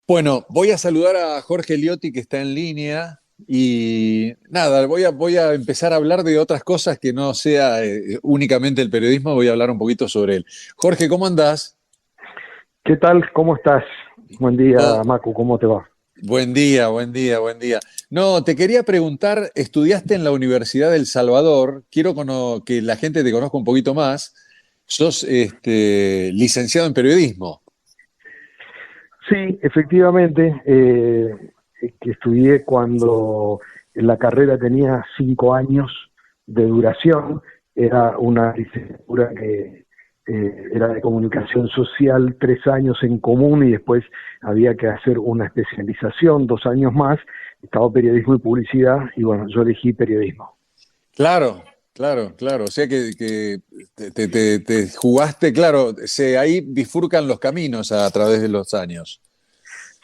Bueno, voy a saludar a Jorge Liotti que está en línea y nada, voy a empezar a hablar de otras cosas que no sea únicamente el periodismo, voy a hablar un poquito sobre él. Jorge, ¿cómo andás? ¿Qué tal? ¿Cómo estás? Buen día, Todo- Macu, ¿cómo te va? Buen día, buen día, buen día. No, te quería preguntar, estudiaste en la Universidad del Salvador, quiero que la gente te conozca un poquito más. Sos licenciado en periodismo. Sí, efectivamente, que estudié cuando la carrera tenía 5 años de duración, era una licenciatura que era de comunicación social, 3 años en común y después había que hacer una especialización, 2 años más, estaba periodismo y publicidad y bueno, yo elegí periodismo. Claro, claro, claro. O sea que te jugaste, claro, ahí bifurcan los caminos a través de los años.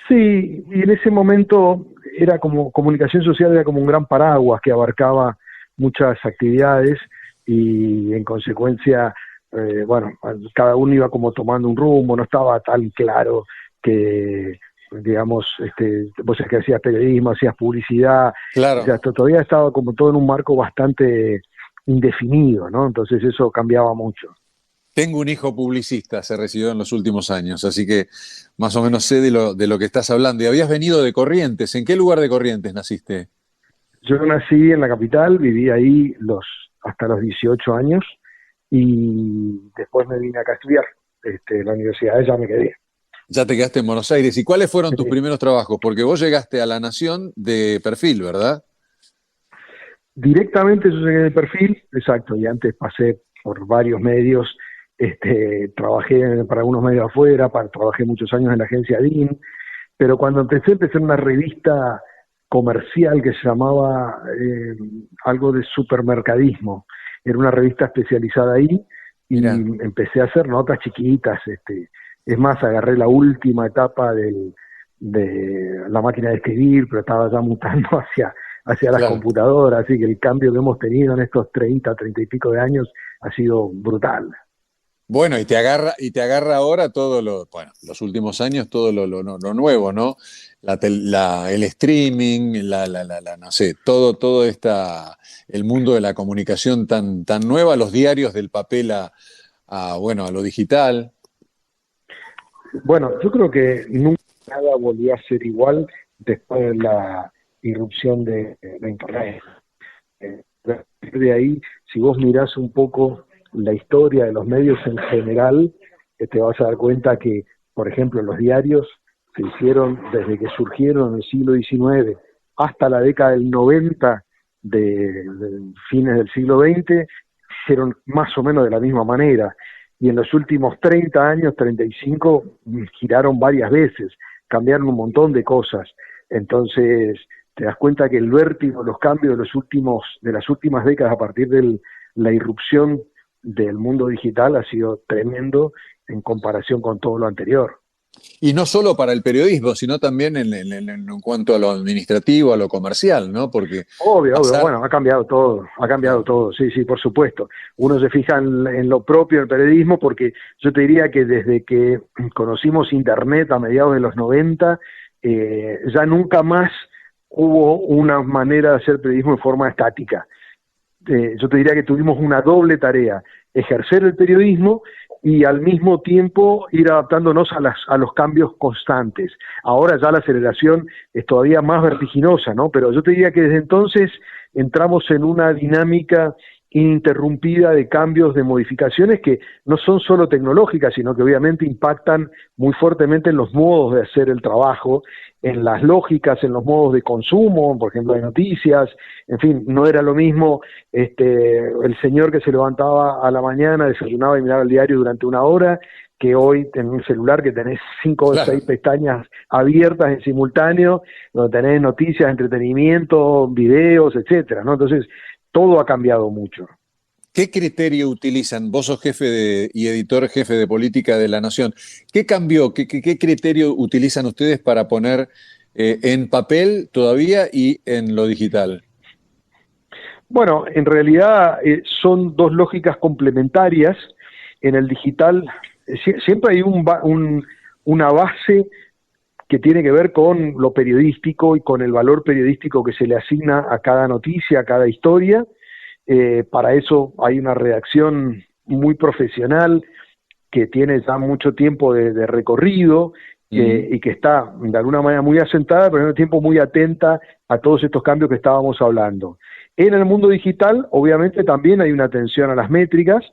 Sí, y en ese momento era como comunicación social, era como un gran paraguas que abarcaba muchas actividades y en consecuencia, bueno, cada uno iba como tomando un rumbo, no estaba tan claro que, digamos, vos es que hacías periodismo, hacías publicidad, o Claro. sea, todavía estaba como todo en un marco bastante indefinido, ¿no? Entonces eso cambiaba mucho. Tengo un hijo publicista, se recibió en los últimos años, así que más o menos sé de lo que estás hablando. Y habías venido de Corrientes. ¿En qué lugar de Corrientes naciste? Yo nací en la capital, viví ahí hasta los 18 años y después me vine acá a estudiar. La universidad ya me quedé. Ya te quedaste en Buenos Aires. ¿Y cuáles fueron tus Eh, primeros trabajos? Porque vos llegaste a La Nación de perfil, ¿verdad? Directamente yo llegué de perfil, exacto, y antes pasé por varios medios, trabajé para algunos medios afuera, trabajé muchos años en la agencia DIN, pero cuando empecé en una revista comercial que se llamaba algo de supermercadismo. Era una revista especializada ahí y Mira, empecé a hacer notas chiquitas. Es más, agarré la última etapa de la máquina de escribir, pero estaba ya mutando hacia las claro. computadoras, así que el cambio que hemos tenido en estos 30 y pico de años ha sido brutal. Bueno, y te agarra ahora bueno, los últimos años todo lo nuevo, ¿no? El streaming, no sé, el mundo de la comunicación tan nueva, los diarios del papel bueno, a lo digital. Bueno, yo creo que nunca nada volvió a ser igual después de la irrupción de Internet. A partir de ahí, si vos mirás un poco la historia de los medios en general, te vas a dar cuenta que, por ejemplo, los diarios se hicieron desde que surgieron en el siglo XIX hasta la década del 90 de fines del siglo XX, hicieron más o menos de la misma manera. Y en los últimos 30 años, 35, giraron varias veces, cambiaron un montón de cosas. Entonces, te das cuenta que el vértigo, los cambios de las últimas décadas a partir de la irrupción del mundo digital ha sido tremendo en comparación con todo lo anterior. Y no solo para el periodismo, sino también en cuanto a lo administrativo, a lo comercial, ¿no? Porque Obvio, obvio, pasar, bueno, ha cambiado claro, todo, sí, sí, por supuesto. Uno se fija en lo propio del periodismo porque yo te diría que desde que conocimos Internet a mediados de los 90, ya nunca más hubo una manera de hacer periodismo en forma estática. Yo te diría que tuvimos una doble tarea, ejercer el periodismo y al mismo tiempo ir adaptándonos a los cambios constantes. Ahora ya la aceleración es todavía más vertiginosa, ¿no? Pero yo te diría que desde entonces entramos en una dinámica ininterrumpida de cambios, de modificaciones que no son solo tecnológicas, sino que obviamente impactan muy fuertemente en los modos de hacer el trabajo, en las lógicas, en los modos de consumo, por ejemplo, de noticias, en fin, no era lo mismo el señor que se levantaba a la mañana, desayunaba y miraba el diario durante una hora, que hoy en un celular que tenés cinco o seis claro. pestañas abiertas en simultáneo, donde tenés noticias, entretenimiento, videos, etcétera, ¿no? Entonces, todo ha cambiado mucho. ¿Qué criterio utilizan? Vos sos y editor jefe de política de La Nación. ¿Qué cambió? ¿Qué criterio utilizan ustedes para poner en papel todavía y en lo digital? Bueno, en realidad son dos lógicas complementarias. En el digital siempre hay una base que tiene que ver con lo periodístico y con el valor periodístico que se le asigna a cada noticia, a cada historia. Para eso hay una redacción muy profesional que tiene ya mucho tiempo de recorrido y que está de alguna manera muy asentada, pero al mismo tiempo muy atenta a todos estos cambios que estábamos hablando. En el mundo digital, obviamente, también hay una atención a las métricas.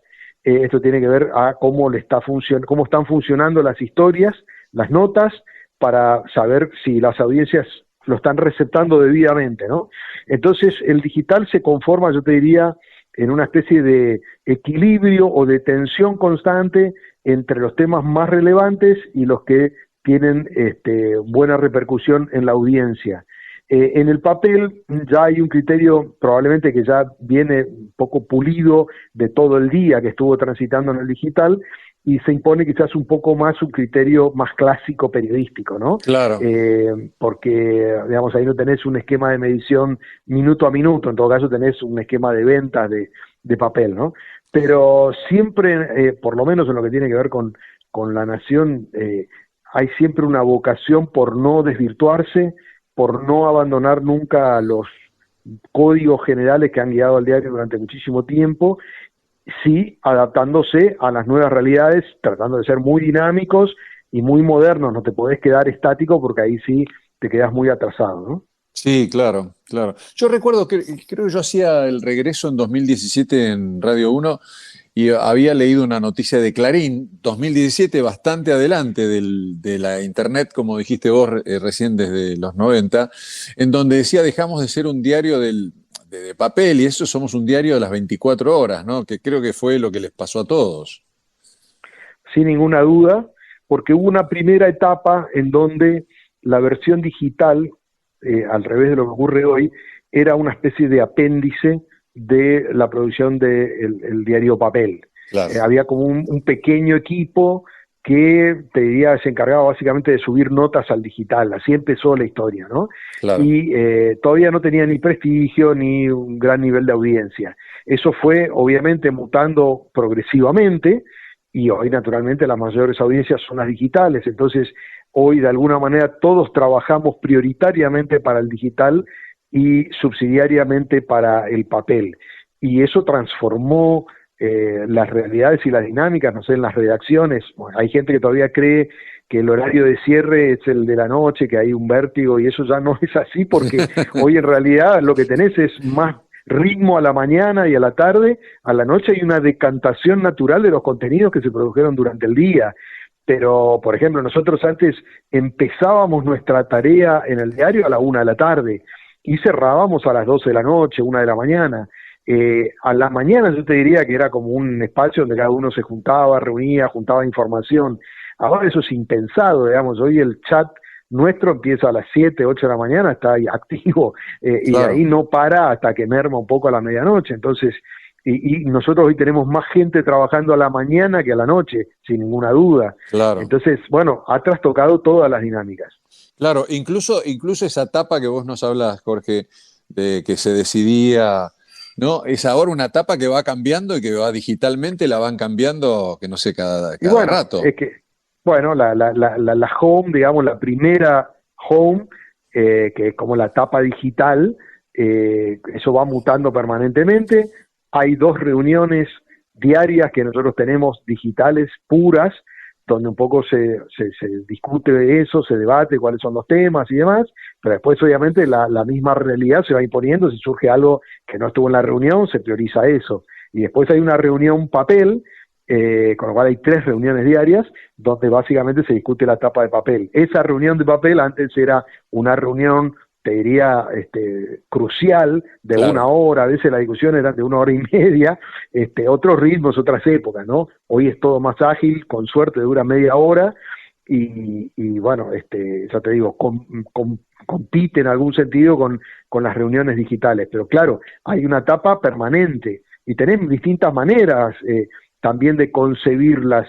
Esto tiene que ver a cómo están funcionando las historias, las notas, para saber si las audiencias lo están receptando debidamente, ¿no? Entonces, el digital se conforma, yo te diría, en una especie de equilibrio o de tensión constante entre los temas más relevantes y los que tienen buena repercusión en la audiencia. En el papel ya hay un criterio probablemente que ya viene un poco pulido de todo el día que estuvo transitando en el digital, y se impone quizás un poco más un criterio más clásico periodístico, ¿no? Claro. Porque, digamos, ahí no tenés un esquema de medición minuto a minuto, en todo caso tenés un esquema de ventas de papel, ¿no? Pero siempre, por lo menos en lo que tiene que ver con La Nación, hay siempre una vocación por no desvirtuarse, por no abandonar nunca los códigos generales que han guiado al diario durante muchísimo tiempo, sí adaptándose a las nuevas realidades, tratando de ser muy dinámicos y muy modernos. No te podés quedar estático porque ahí sí te quedas muy atrasado, ¿no? Sí, claro, claro. Yo recuerdo que creo que yo hacía el regreso en 2017 en Radio Uno y había leído una noticia de Clarín, 2017, bastante adelante de la Internet, como dijiste vos recién desde los 90, en donde decía dejamos de ser un diario de papel y eso somos un diario de las 24 horas, ¿no? Que creo que fue lo que les pasó a todos. Sin ninguna duda, porque hubo una primera etapa en donde la versión digital, al revés de lo que ocurre hoy, era una especie de apéndice de la producción del diario papel. Claro, Había como un pequeño equipo que te diría se encargaba básicamente de subir notas al digital. Así empezó la historia, ¿no? claro. Y todavía no tenía ni prestigio ni un gran nivel de audiencia. Eso fue obviamente mutando progresivamente, y hoy naturalmente las mayores audiencias son las digitales. Entonces hoy de alguna manera todos trabajamos prioritariamente para el digital y subsidiariamente para el papel. Y eso transformó las realidades y las dinámicas, no sé, en las redacciones. Bueno, hay gente que todavía cree que el horario de cierre es el de la noche, que hay un vértigo, y eso ya no es así, porque hoy en realidad lo que tenés es más ritmo a la mañana y a la tarde. A la noche hay una decantación natural de los contenidos que se produjeron durante el día. Pero, por ejemplo, nosotros antes empezábamos nuestra tarea en el diario a la 1 de la tarde y cerrábamos a las 12 de la noche, 1 de la mañana. A la mañana yo te diría que era como un espacio donde cada uno se juntaba, reunía, juntaba información. Ahora eso es impensado, digamos. Hoy el chat nuestro empieza a las 7, 8 de la mañana, está ahí activo, y de Claro. ahí no para hasta que merma un poco a la medianoche. Entonces, y nosotros hoy tenemos más gente trabajando a la mañana que a la noche, sin ninguna duda. Claro, Entonces, bueno, ha trastocado todas las dinámicas. claro, incluso esa etapa que vos nos hablas, Jorge, de que se decidía, ¿no? Es ahora una etapa que va cambiando y que va digitalmente, la van cambiando, que no sé, Y cada bueno, rato. es que, bueno, la home, digamos, la primera home, que es como la etapa digital, eso va mutando permanentemente. Hay 2 reuniones diarias que nosotros tenemos digitales puras, donde un poco se discute de eso, se debate cuáles son los temas y demás, pero después obviamente la misma realidad se va imponiendo. Si surge algo que no estuvo en la reunión, se prioriza eso. Y después hay una reunión papel, con lo cual hay 3 reuniones diarias donde básicamente se discute la etapa de papel. Esa reunión de papel antes era una reunión, te diría, crucial, de Claro, 1 hora. A veces las discusiones eran de 1 hora y media, otros ritmos, otras épocas, ¿no? Hoy es todo más ágil, con suerte dura media hora, y bueno, ya te digo, compite en algún sentido con las reuniones digitales. Pero claro, hay una etapa permanente y tenés distintas maneras también de concebir las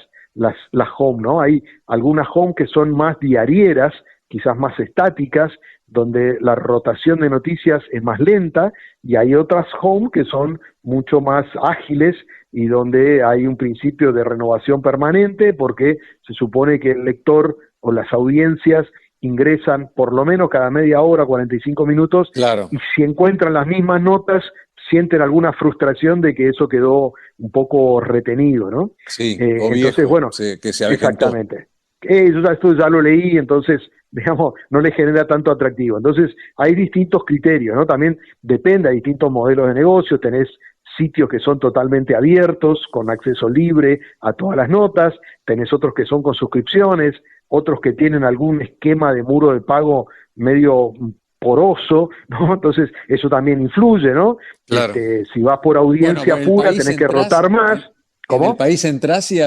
home, ¿no? Hay algunas home que son más diarieras, quizás más estáticas, donde la rotación de noticias es más lenta, y hay otras home que son mucho más ágiles y donde hay un principio de renovación permanente, porque se supone que el lector o las audiencias ingresan por lo menos cada media hora, 45 minutos, Claro, y si encuentran las mismas notas, sienten alguna frustración de que eso quedó un poco retenido, ¿no? sí, o Entonces, viejo, bueno, que se avejentó. exactamente. Esto ya lo leí, entonces, digamos, no le genera tanto atractivo. Entonces, hay distintos criterios, ¿no? También depende, hay distintos modelos de negocio, tenés sitios que son totalmente abiertos, con acceso libre a todas las notas, tenés otros que son con suscripciones, otros que tienen algún esquema de muro de pago medio poroso, ¿no? Entonces, eso también influye, ¿no? Claro. Si vas por Bueno, audiencia en el pura, país tenés que entras, rotar más. en el ¿Cómo? país entras y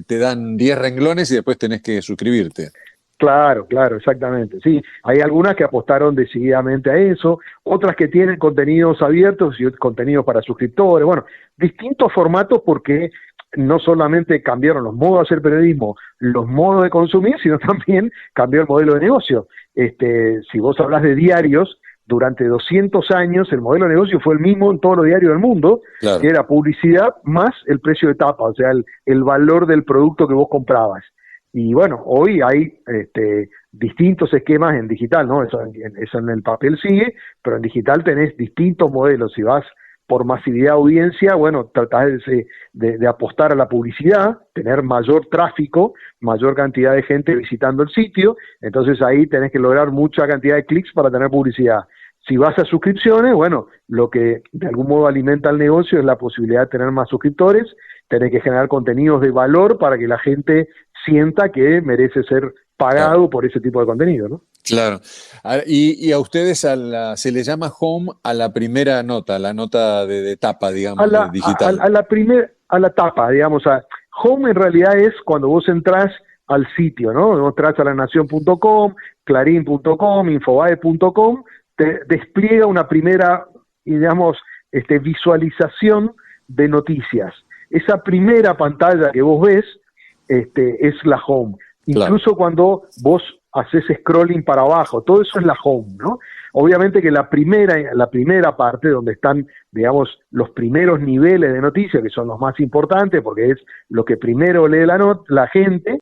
te dan 10 renglones y después tenés que suscribirte. Claro, claro, exactamente. Sí, hay algunas que apostaron decididamente a eso, otras que tienen contenidos abiertos y contenidos para suscriptores, bueno, distintos formatos porque no solamente cambiaron los modos de hacer periodismo, los modos de consumir, sino también cambió el modelo de negocio. Si vos hablas de diarios, durante 200 años el modelo de negocio fue el mismo en todos los diarios del mundo, que Claro, era publicidad más el precio de tapa, o sea, el valor del producto que vos comprabas. Y bueno, hoy hay distintos esquemas en digital, ¿no? Eso en el papel sigue, pero en digital tenés distintos modelos. Si vas por masividad de audiencia, bueno, tratás de apostar a la publicidad, tener mayor tráfico, mayor cantidad de gente visitando el sitio, entonces ahí tenés que lograr mucha cantidad de clics para tener publicidad. Si vas a suscripciones, bueno, lo que de algún modo alimenta el negocio es la posibilidad de tener más suscriptores, tenés que generar contenidos de valor para que la gente sienta que merece ser claro, pagado por ese tipo de contenido, ¿no? claro. Y a ustedes se le llama home a la primera nota, la nota de tapa, A digamos, de la, digital. a la primer, a la tapa, digamos, home en realidad es cuando vos entrás al sitio, ¿no? Vos entras a lanación.com, clarín.com, infobae.com, te despliega una primera, digamos, visualización de noticias. Esa primera pantalla que vos ves, es la home. Claro, Incluso cuando vos haces scrolling para abajo, todo eso es la home, ¿no? Obviamente que la primera parte donde están, digamos, los primeros niveles de noticias, que son los más importantes, porque es lo que primero lee la gente,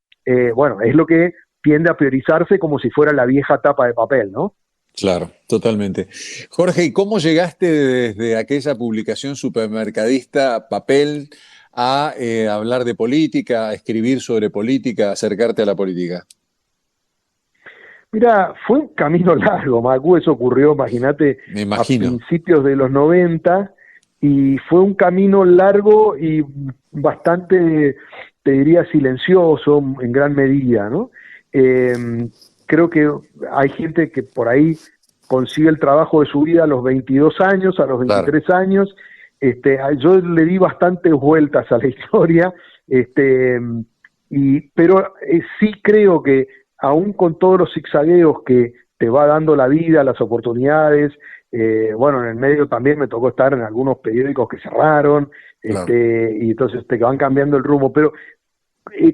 bueno, es lo que tiende a priorizarse como si fuera la vieja tapa de papel, ¿no? claro, totalmente. Jorge, ¿y cómo llegaste desde aquella publicación supermercadista, papel, a hablar de política, a escribir sobre política, a acercarte a la política? Mira, fue un camino largo, Macu, eso ocurrió, imagínate, Me a imagino. principios de los 90 y fue un camino largo y bastante, te diría, silencioso en gran medida, ¿no? Eh, Creo que hay gente que por ahí consigue el trabajo de su vida a los 22 años, a los Claro, 23 años. Yo le di bastantes vueltas a la historia, este, pero sí creo que aún con todos los zigzagueos que te va dando la vida, las oportunidades, bueno, en el medio también me tocó estar en algunos periódicos que cerraron, claro, y entonces te van cambiando el rumbo, pero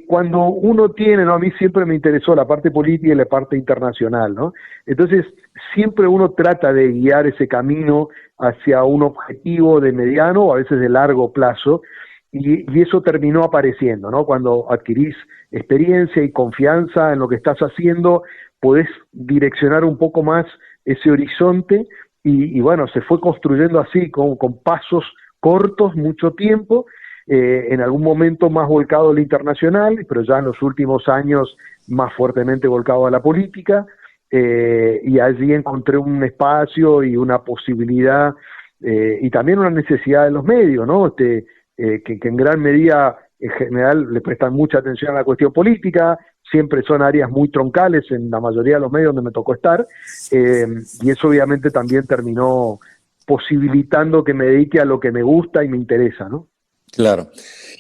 cuando uno tiene, ¿no? A mí siempre me interesó la parte política y la parte internacional, ¿no? Entonces, siempre uno trata de guiar ese camino hacia un objetivo de mediano o a veces de largo plazo, y eso terminó apareciendo, ¿no? Cuando adquirís experiencia y confianza en lo que estás haciendo, podés direccionar un poco más ese horizonte, y bueno, se fue construyendo así, con pasos cortos, mucho tiempo, en algún momento más volcado al internacional, pero ya en los últimos años más fuertemente volcado a la política, y allí encontré un espacio y una posibilidad, y también una necesidad de los medios, ¿no? Que en gran medida, en general, le prestan mucha atención a la cuestión política, siempre son áreas muy troncales en la mayoría de los medios donde me tocó estar, y eso obviamente también terminó posibilitando que me dedique a lo que me gusta y me interesa, ¿no? claro.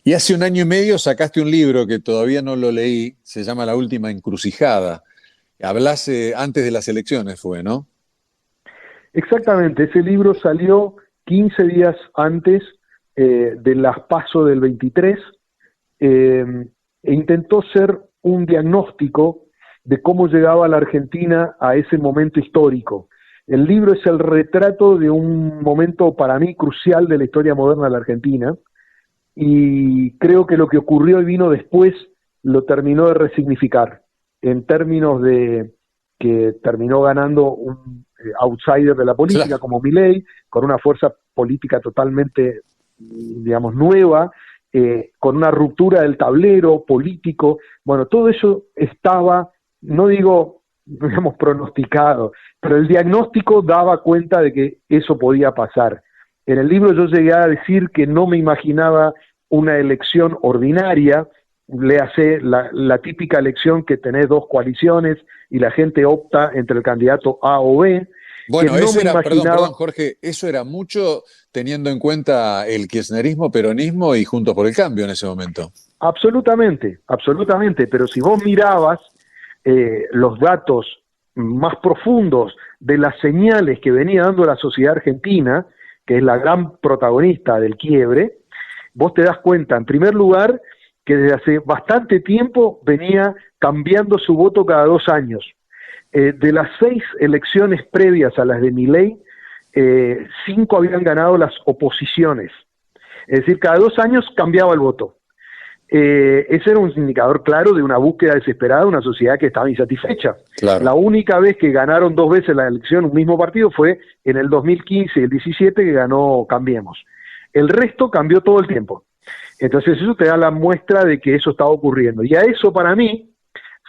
Y hace un año y medio sacaste un libro que todavía no lo leí, se llama La Última Encrucijada. Hablas antes de las elecciones, fue, ¿no? Exactamente, ese libro salió 15 días antes de las PASO del 23, eh, e intentó ser un diagnóstico de cómo llegaba la Argentina a ese momento histórico. El libro es el retrato de un momento para mí crucial de la historia moderna de la Argentina, y creo que lo que ocurrió y vino después lo terminó de resignificar en términos que terminó ganando un outsider de la política, Claro. como Milei, con una fuerza política totalmente, digamos, nueva, con una ruptura del tablero político. Bueno, todo eso estaba, no digo, digamos, pronosticado, pero el diagnóstico daba cuenta de que eso podía pasar. En el libro yo llegué a decir que no me imaginaba una elección ordinaria, léase la típica elección que tenés dos coaliciones y la gente opta entre el candidato A o B, que Bueno, no eso me era, perdón, imaginaba. Jorge, eso era mucho teniendo en cuenta el kirchnerismo, peronismo y Juntos por el Cambio en ese momento. Absolutamente, absolutamente, pero si vos mirabas los datos más profundos de las señales que venía dando la sociedad argentina, que es la gran protagonista del quiebre, vos te das cuenta, en primer lugar, que desde hace bastante tiempo venía cambiando su voto cada 2 años. De las 6 elecciones previas a las de Milei, 5 habían ganado las oposiciones. Es decir, cada 2 años cambiaba el voto. Ese era un indicador claro de una búsqueda desesperada de una sociedad que estaba insatisfecha. Claro. La única vez que ganaron 2 veces la elección un mismo partido fue en el 2015 y el 17 que ganó Cambiemos. El resto cambió todo el tiempo. Entonces eso te da la muestra de que eso estaba ocurriendo. Y a eso para mí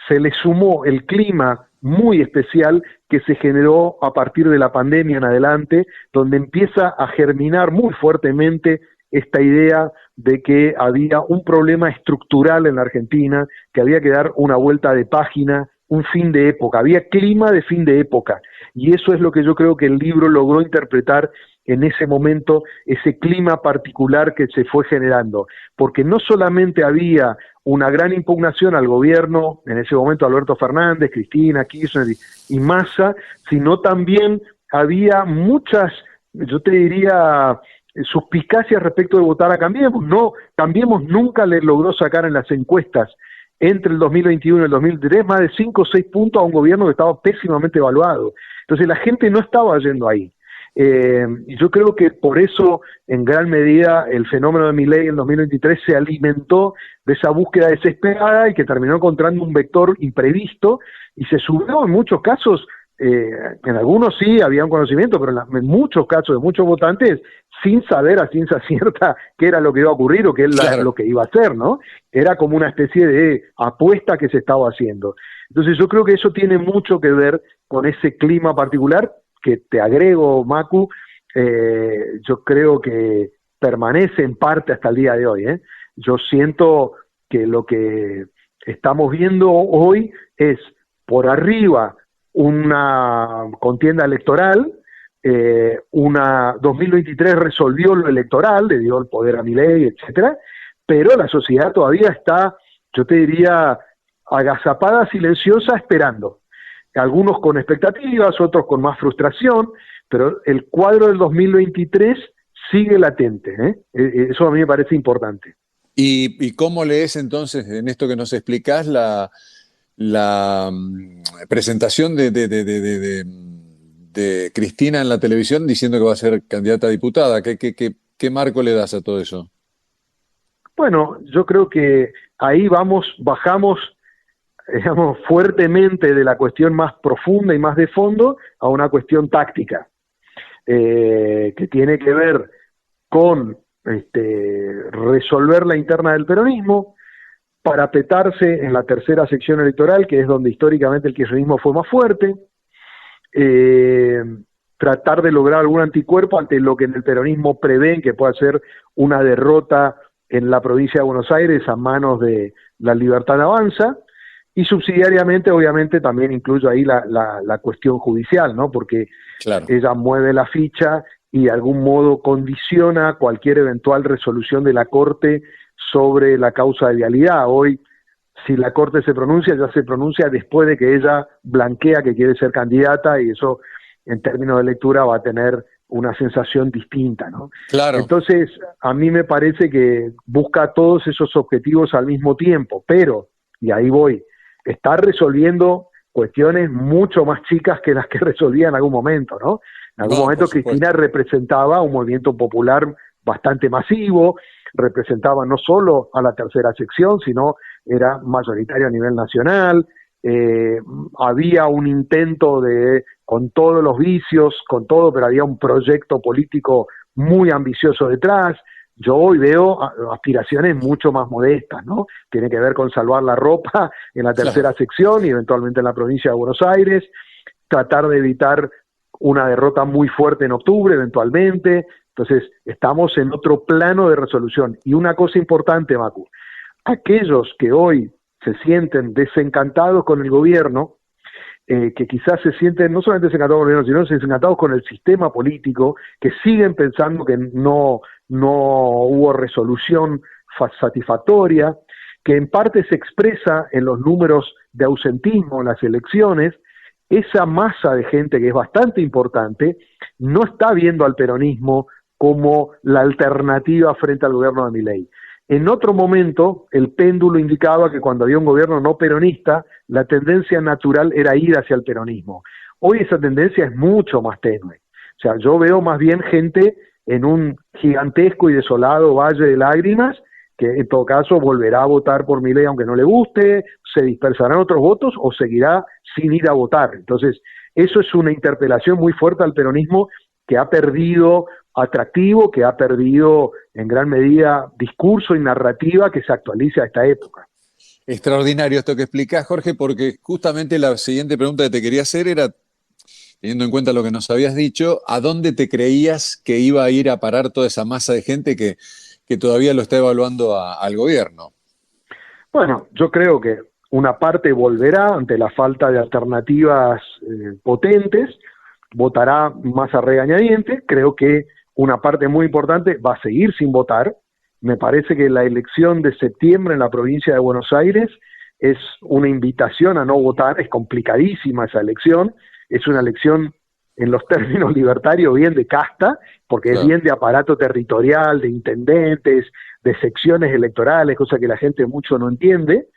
se le sumó el clima muy especial que se generó a partir de la pandemia en adelante, donde empieza a germinar muy fuertemente esta idea de que había un problema estructural en la Argentina, que había que dar una vuelta de página, un fin de época, había clima de fin de época, y eso es lo que yo creo que el libro logró interpretar en ese momento, ese clima particular que se fue generando, porque no solamente había una gran impugnación al gobierno, en ese momento Alberto Fernández, Cristina, Kirchner y Massa, sino también había muchas, yo te diría, suspicacias respecto de votar a Cambiemos. No, Cambiemos nunca le logró sacar en las encuestas entre el 2021 y el 2023 más de 5 o 6 puntos a un gobierno que estaba pésimamente evaluado. Entonces la gente no estaba yendo ahí. Y yo creo que por eso, en gran medida, el fenómeno de Milei en 2023 se alimentó de esa búsqueda desesperada y que terminó encontrando un vector imprevisto y se subió en muchos casos. En algunos sí había un conocimiento, pero en muchos casos de muchos votantes sin saber a ciencia cierta qué era lo que iba a ocurrir o qué era Claro. lo que iba a hacer, ¿no? Era como una especie de apuesta que se estaba haciendo. Entonces yo creo que eso tiene mucho que ver con ese clima particular que te agrego, Macu, yo creo que permanece en parte hasta el día de hoy. Yo siento que lo que estamos viendo hoy es por arriba una contienda electoral, una 2023 resolvió lo electoral, le dio el poder a Milei, etcétera, pero la sociedad todavía está, yo te diría, agazapada, silenciosa, esperando. Algunos con expectativas, otros con más frustración, pero el cuadro del 2023 sigue latente. Eso a mí me parece importante. ¿Y cómo lees entonces en esto que nos explicás la presentación de Cristina en la televisión diciendo que va a ser candidata a diputada? ¿Qué marco le das a todo eso? Bueno, yo creo que ahí bajamos, digamos, fuertemente de la cuestión más profunda y más de fondo a una cuestión táctica, que tiene que ver con resolver la interna del peronismo, parapetarse en la tercera sección electoral, que es donde históricamente el kirchnerismo fue más fuerte, tratar de lograr algún anticuerpo ante lo que en el peronismo prevén que pueda ser una derrota en la provincia de Buenos Aires a manos de La Libertad Avanza, y subsidiariamente, obviamente, también incluyo ahí la cuestión judicial, ¿no? Porque Claro. ella mueve la ficha y de algún modo condiciona cualquier eventual resolución de la Corte sobre la causa de vialidad. Hoy, si la Corte se pronuncia, ya se pronuncia después de que ella blanquea que quiere ser candidata, y eso, en términos de lectura, va a tener una sensación distinta, ¿no? Claro. Entonces, a mí me parece que busca todos esos objetivos al mismo tiempo, pero, y ahí voy, está resolviendo cuestiones mucho más chicas que las que resolvía en algún momento, ¿no? En algún momento Cristina representaba un movimiento popular bastante masivo, representaba no solo a la tercera sección, sino era mayoritario a nivel nacional, eh, había un intento con todos los vicios, con todo, pero había un proyecto político muy ambicioso detrás. Yo hoy veo aspiraciones mucho más modestas, ¿no? Tiene que ver con salvar la ropa en la tercera Claro. sección y eventualmente en la provincia de Buenos Aires, tratar de evitar una derrota muy fuerte en octubre eventualmente. Entonces, estamos en otro plano de resolución. Y una cosa importante, Macu, aquellos que hoy se sienten desencantados con el gobierno, que quizás se sienten no solamente desencantados con el gobierno, sino desencantados con el sistema político, que siguen pensando que no hubo resolución satisfactoria, que en parte se expresa en los números de ausentismo en las elecciones. Esa masa de gente, que es bastante importante, no está viendo al peronismo como la alternativa frente al gobierno de Milei. En otro momento, el péndulo indicaba que cuando había un gobierno no peronista, la tendencia natural era ir hacia el peronismo. Hoy esa tendencia es mucho más tenue. O sea, yo veo más bien gente en un gigantesco y desolado valle de lágrimas, que en todo caso volverá a votar por Milei aunque no le guste, se dispersarán otros votos o seguirá sin ir a votar. Entonces, eso es una interpelación muy fuerte al peronismo, que ha perdido atractivo, que ha perdido en gran medida discurso y narrativa que se actualiza a esta época. Extraordinario esto que explicás, Jorge, porque justamente la siguiente pregunta que te quería hacer era, teniendo en cuenta lo que nos habías dicho, ¿a dónde te creías que iba a ir a parar toda esa masa de gente que todavía lo está evaluando al gobierno? Bueno, yo creo que una parte volverá ante la falta de alternativas potentes, votará más a regañadientes. Creo que una parte muy importante va a seguir sin votar. Me parece que la elección de septiembre en la provincia de Buenos Aires es una invitación a no votar. Es complicadísima esa elección, es una elección en los términos libertarios bien de casta, porque es Claro. bien de aparato territorial, de intendentes, de secciones electorales, cosa que la gente mucho no entiende.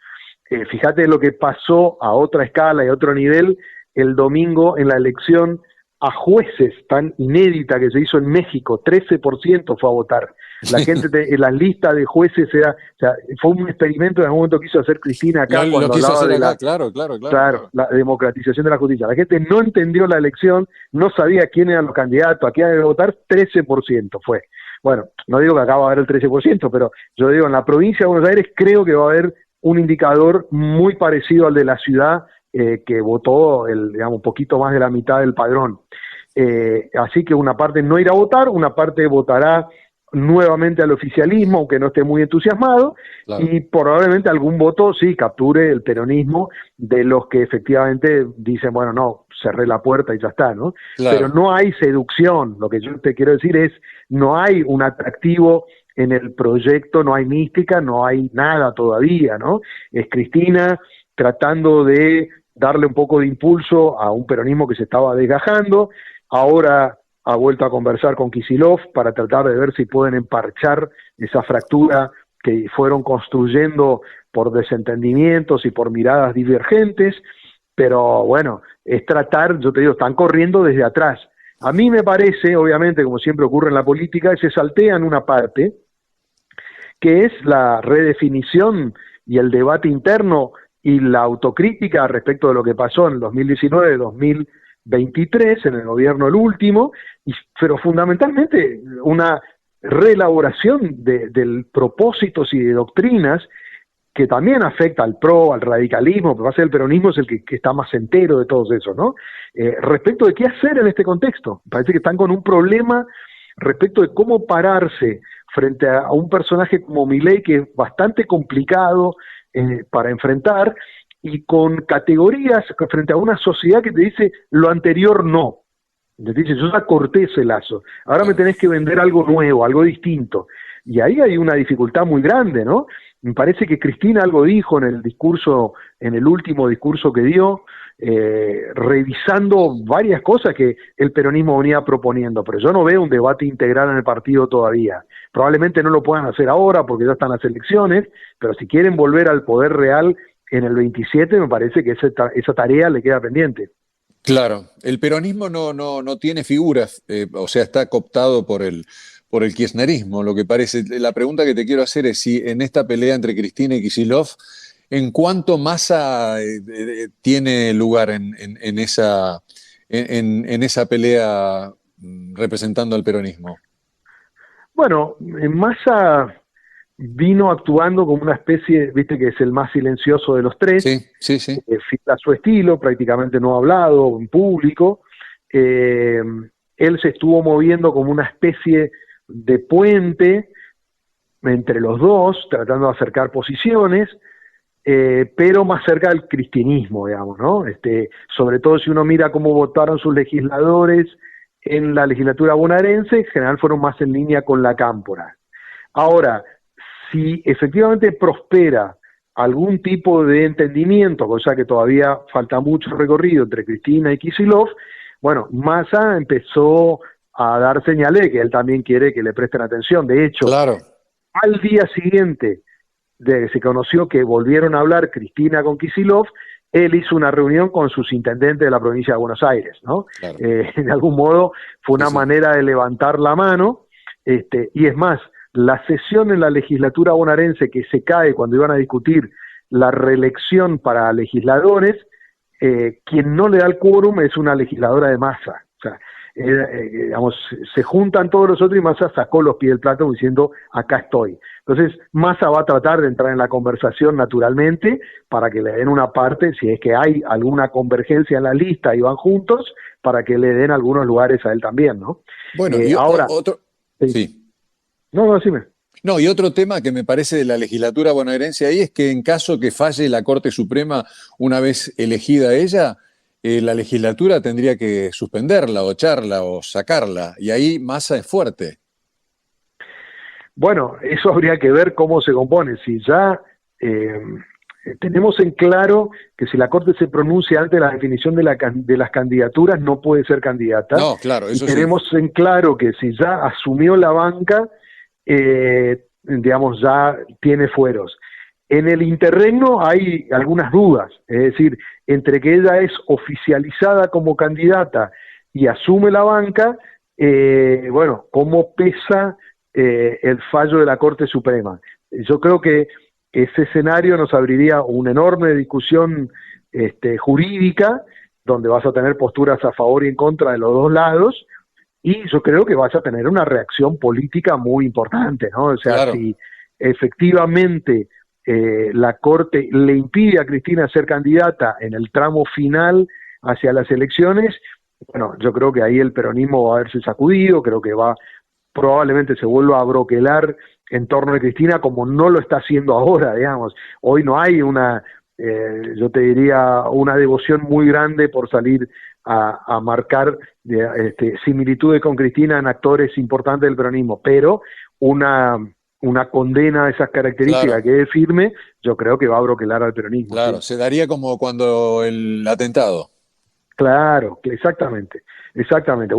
Fíjate lo que pasó a otra escala y a otro nivel el domingo en la elección a jueces tan inédita que se hizo en México. 13% fue a votar. La gente en las listas de jueces era, o sea, fue un experimento en algún momento quiso hacer Cristina acá Lo cuando quiso hablaba hacer de acá, la, claro, claro, claro, claro, claro. la democratización de la justicia. La gente no entendió la elección, no sabía quién eran los candidatos, a quién había que votar. 13% fue. Bueno, no digo que acá va a haber el 13%, pero yo digo, en la provincia de Buenos Aires creo que va a haber un indicador muy parecido al de la ciudad, que votó digamos, un poquito más de la mitad del padrón. Así que una parte no irá a votar, una parte votará nuevamente al oficialismo, aunque no esté muy entusiasmado, Claro. y probablemente algún voto sí capture el peronismo de los que efectivamente dicen, bueno, no, cerré la puerta y ya está, ¿no? Pero Claro. no hay seducción. Lo que yo te quiero decir es, no hay un atractivo en el proyecto, no hay mística, no hay nada todavía, ¿no? Es Cristina tratando de darle un poco de impulso a un peronismo que se estaba desgajando. Ahora ha vuelto a conversar con Kicillof para tratar de ver si pueden emparchar esa fractura que fueron construyendo por desentendimientos y por miradas divergentes. Pero bueno, es tratar, yo te digo, están corriendo desde atrás. A mí me parece, obviamente, como siempre ocurre en la política, se saltean una parte, que es la redefinición y el debate interno y la autocrítica respecto de lo que pasó en el 2019-2023, en el gobierno el último, pero fundamentalmente una reelaboración del propósitos y de doctrinas que también afecta al PRO, al radicalismo, pero va a ser el peronismo es el que está más entero de todos esos, ¿no? Respecto de qué hacer en este contexto. Parece que están con un problema respecto de cómo pararse frente a un personaje como Milei, que es bastante complicado para enfrentar, y con categorías frente a una sociedad que te dice lo anterior no. Te dice, yo ya corté ese lazo, ahora me Claro. tenés que vender algo nuevo, algo distinto. Y ahí hay una dificultad muy grande, ¿no? Me parece que Cristina algo dijo en el discurso, en el último discurso que dio, revisando varias cosas que el peronismo venía proponiendo, pero yo no veo un debate integral en el partido todavía. Probablemente no lo puedan hacer ahora porque ya están las elecciones, pero si quieren volver al poder real en el 27, me parece que esa tarea le queda pendiente. Claro, el peronismo no tiene figuras, o sea, está cooptado por el kirchnerismo, lo que parece. La pregunta que te quiero hacer es si en esta pelea entre Cristina y Kicillof ¿En cuánto Massa tiene lugar en esa pelea representando al peronismo? Bueno, Massa vino actuando como una especie, viste que es el más silencioso de los tres, Sí, sí, sí. a su estilo, prácticamente no ha hablado en público. Eh, Él se estuvo moviendo como una especie de puente entre los dos, tratando de acercar posiciones, pero más cerca del cristianismo, digamos, ¿no? Sobre todo si uno mira cómo votaron sus legisladores en la legislatura bonaerense, en general fueron más en línea con la cámpora. Ahora, si efectivamente prospera algún tipo de entendimiento, cosa que todavía falta mucho recorrido entre Cristina y Kicillof, bueno, Massa empezó a dar señales de que él también quiere que le presten atención. De hecho, Claro, al día siguiente de que se conoció que volvieron a hablar Cristina con Kicillof, él hizo una reunión con sus intendentes de la provincia de Buenos Aires, ¿no? claro. En algún modo fue Sí, una sí. manera de levantar la mano, y es más, la sesión en la legislatura bonaerense que se cae cuando iban a discutir la reelección para legisladores, quien no le da el quórum es una legisladora de Massa. O sea, digamos, se juntan todos los otros y Massa sacó los pies del plato diciendo, acá estoy. Entonces, Massa va a tratar de entrar en la conversación naturalmente para que le den una parte, si es que hay alguna convergencia en la lista y van juntos, para que le den algunos lugares a él también, ¿no? Bueno, y Ahora, otro, sí. sí. No, no, decime. No, y otro tema que me parece de la legislatura bonaerense ahí es que en caso que falle la Corte Suprema una vez elegida ella, la legislatura tendría que suspenderla o echarla o sacarla, y ahí Massa es fuerte. Bueno, eso habría que ver cómo se compone. Si ya eh, tenemos en claro que si la Corte se pronuncia antes de la definición de las candidaturas, no puede ser candidata. No, claro, Y eso sí. tenemos en claro que si ya asumió la banca, digamos, ya tiene fueros. En el interregno hay algunas dudas, es decir, entre que ella es oficializada como candidata y asume la banca, bueno, cómo pesa el fallo de la Corte Suprema. Yo creo que ese escenario nos abriría una enorme discusión jurídica, donde vas a tener posturas a favor y en contra de los dos lados, y yo creo que vas a tener una reacción política muy importante, ¿no? O sea, Claro, si efectivamente la Corte le impide a Cristina ser candidata en el tramo final hacia las elecciones, bueno, yo creo que ahí el peronismo va a verse sacudido, creo que probablemente se vuelva a broquelar en torno de Cristina como no lo está haciendo ahora, digamos. Hoy no hay yo te diría, una devoción muy grande por salir a marcar similitudes con Cristina en actores importantes del peronismo, pero una condena de esas características claro, que es firme, yo creo que va a broquelar al peronismo, claro. sí. Se daría como cuando el atentado. Claro, exactamente, exactamente.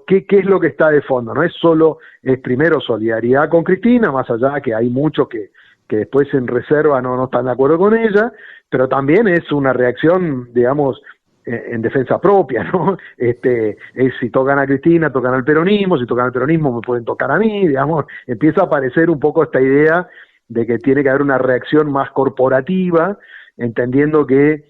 ¿Qué es lo que está de fondo? No es solo, es primero solidaridad con Cristina, más allá de que hay muchos que después en reserva no están de acuerdo con ella, pero también es una reacción, digamos, en defensa propia, ¿no? Es si tocan a Cristina, tocan al peronismo, si tocan al peronismo me pueden tocar a mí, digamos, empieza a aparecer un poco esta idea de que tiene que haber una reacción más corporativa, entendiendo que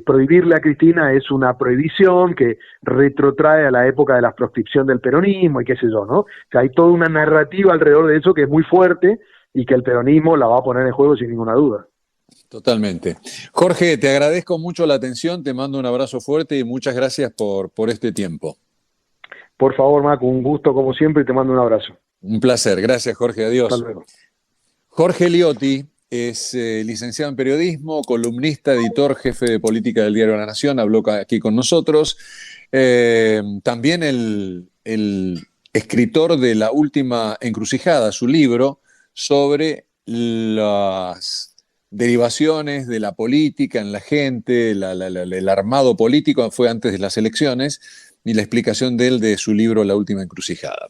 prohibirle a Cristina es una prohibición que retrotrae a la época de la proscripción del peronismo y qué sé yo, ¿no? O sea, hay toda una narrativa alrededor de eso que es muy fuerte y que el peronismo la va a poner en juego sin ninguna duda. Totalmente. Jorge, te agradezco mucho la atención, te mando un abrazo fuerte y muchas gracias por este tiempo. Por favor, Macu, un gusto como siempre y te mando un abrazo. Un placer. Gracias, Jorge. Hasta Adiós. luego. Jorge Liotti es licenciado en periodismo, columnista, editor, jefe de política del Diario La Nación, habló aquí con nosotros. También el escritor de La Última Encrucijada, su libro sobre las derivaciones de la política en la gente, el armado político fue antes de las elecciones, y la explicación de él de su libro La Última Encrucijada.